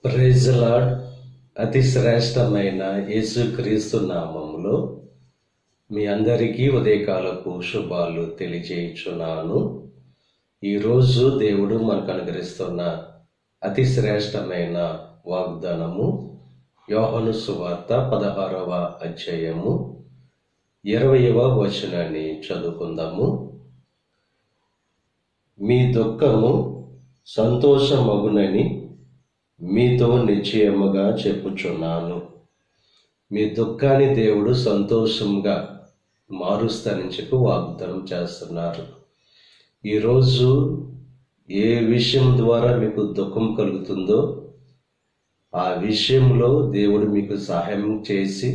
Praise lord. అతి శ్రేష్టమైన యేసుక్రీస్తు నామములో మీ అందరికీ ఉదయకాలపు శుభాలు తెలియజేయుచున్నాను. ఈరోజు దేవుడు మనకు అనుగ్రహిస్తున్న అతి శ్రేష్టమైన వాగ్దానము యోహాను సువార్త 16వ అధ్యాయము 20వ వచనాన్ని చదువుకుందాము. మీ దుఃఖము సంతోషమగునని మీతో నిశ్చయముగా చెప్పుచున్నాను. మీ దుఃఖాన్ని దేవుడు సంతోషంగా మారుస్తానని చెప్పి వాగ్దానం చేస్తున్నారు. ఈరోజు ఏ విషయం ద్వారా మీకు దుఃఖం కలుగుతుందో ఆ విషయంలో దేవుడు మీకు సహాయం చేసి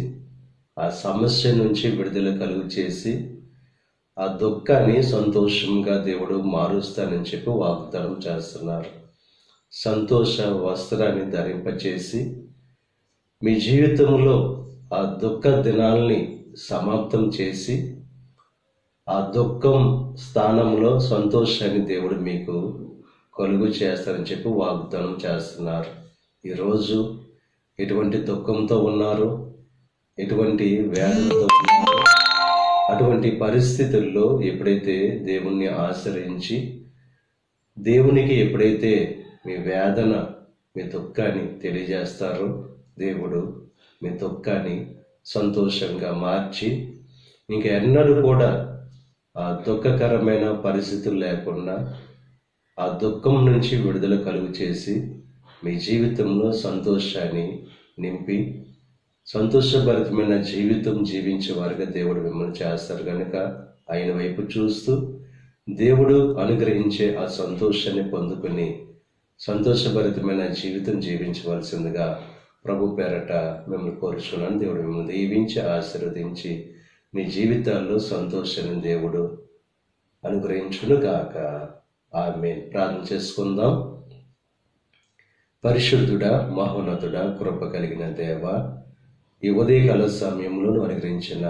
ఆ సమస్య నుంచి విడుదల కలుగు చేసి ఆ దుఃఖాన్ని సంతోషంగా దేవుడు మారుస్తానని చెప్పి వాగ్దానం చేస్తున్నారు. సంతోష వస్త్రాన్ని ధరింపచేసి మీ జీవితంలో ఆ దుఃఖ దినాల్ని సమాప్తం చేసి ఆ దుఃఖం స్థానంలో సంతోషాన్ని దేవుడు మీకు కలుగు చేస్తారని చెప్పి వాగ్దానం చేస్తున్నారు. ఈరోజు ఎటువంటి దుఃఖంతో ఉన్నారు, ఎటువంటి వేదనతో ఉన్నారు, అటువంటి పరిస్థితుల్లో ఎప్పుడైతే దేవుణ్ణి ఆశ్రయించి దేవునికి ఎప్పుడైతే మీ వేదన మీ దుఃఖాన్ని తెలియజేస్తారో దేవుడు మీ దుఃఖాన్ని సంతోషంగా మార్చి ఇంకా ఎన్నడూ కూడా ఆ దుఃఖకరమైన పరిస్థితులు లేకుండా ఆ దుఃఖం నుంచి విడుదల కలుగు చేసి మీ జీవితంలో సంతోషాన్ని నింపి సంతోషభరితమైన జీవితం జీవించే వారుగా దేవుడు మిమ్మల్ని చేస్తారు. కనుక ఆయన వైపు చూస్తూ దేవుడు అనుగ్రహించే ఆ సంతోషాన్ని పొందుకుని సంతోషభరితమైన జీవితం జీవించవలసిందిగా ప్రభు పేరట మిమ్మల్ని కోరుచున్నాను. దేవుడు మిమ్మల్ని దీవించి ఆశీర్వదించి మీ జీవితాల్లో సంతోషాన్ని దేవుడు అనుగ్రహించును గాక. ఆమేన్. ప్రార్థన చేసుకుందాం. పరిశుద్ధుడా, మహోన్నతుడా, కృప కలిగిన దేవ, ఈ ఉదయకాల సమయంలో అనుగ్రహించిన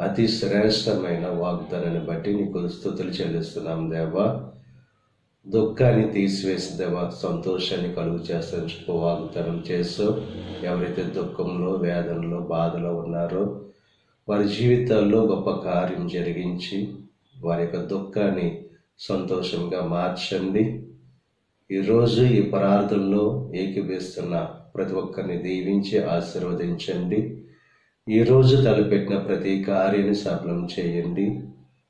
అతి శ్రేష్టమైన వాగ్దానాన్ని బట్టి నీకు స్తుతులు చెల్లిస్తున్నాం దేవా. దుఃఖాన్ని తీసివేసి దేవా సంతోషాన్ని కలుగు చేస్తాను వాగ్దానం చేస్తూ ఎవరైతే దుఃఖంలో వేదనలో బాధలో ఉన్నారో వారి జీవితాల్లో గొప్ప కార్యం జరిగించి వారి యొక్క దుఃఖాన్ని సంతోషంగా మార్చండి. ఈరోజు ఈ ప్రార్థనలో ఏకీభవిస్తున్న ప్రతి ఒక్కరిని దీవించి ఆశీర్వదించండి. ఈరోజు తలపెట్టిన ప్రతి కార్యాన్ని సఫలం చేయండి.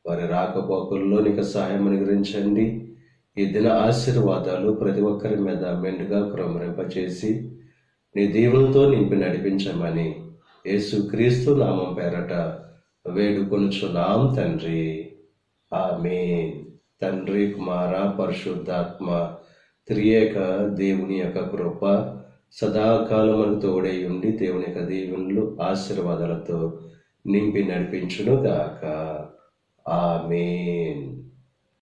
వారి రాకపోకల్లో నీకు సహాయం అనుగ్రహించండి. ఈ దిన ఆశీర్వాదాలు ప్రతి ఒక్కరి మీద మెండుగా క్రమరింపచేసి నీ దీవులతో నింపి నడిపించమని యేసుక్రీస్తు నామం పేరట వేడుకొనుచున్నాం తండ్రి. ఆమేన్. తండ్రి, కుమార, పరిశుద్ధాత్మ త్రియేక దేవుని యొక్క కృప సదాకాలం మనకు తోడై ఉండి దేవుని యొక్క దీవెనలు ఆశీర్వాదాలతో నింపి నడిపించును గాక. ఆమేన్.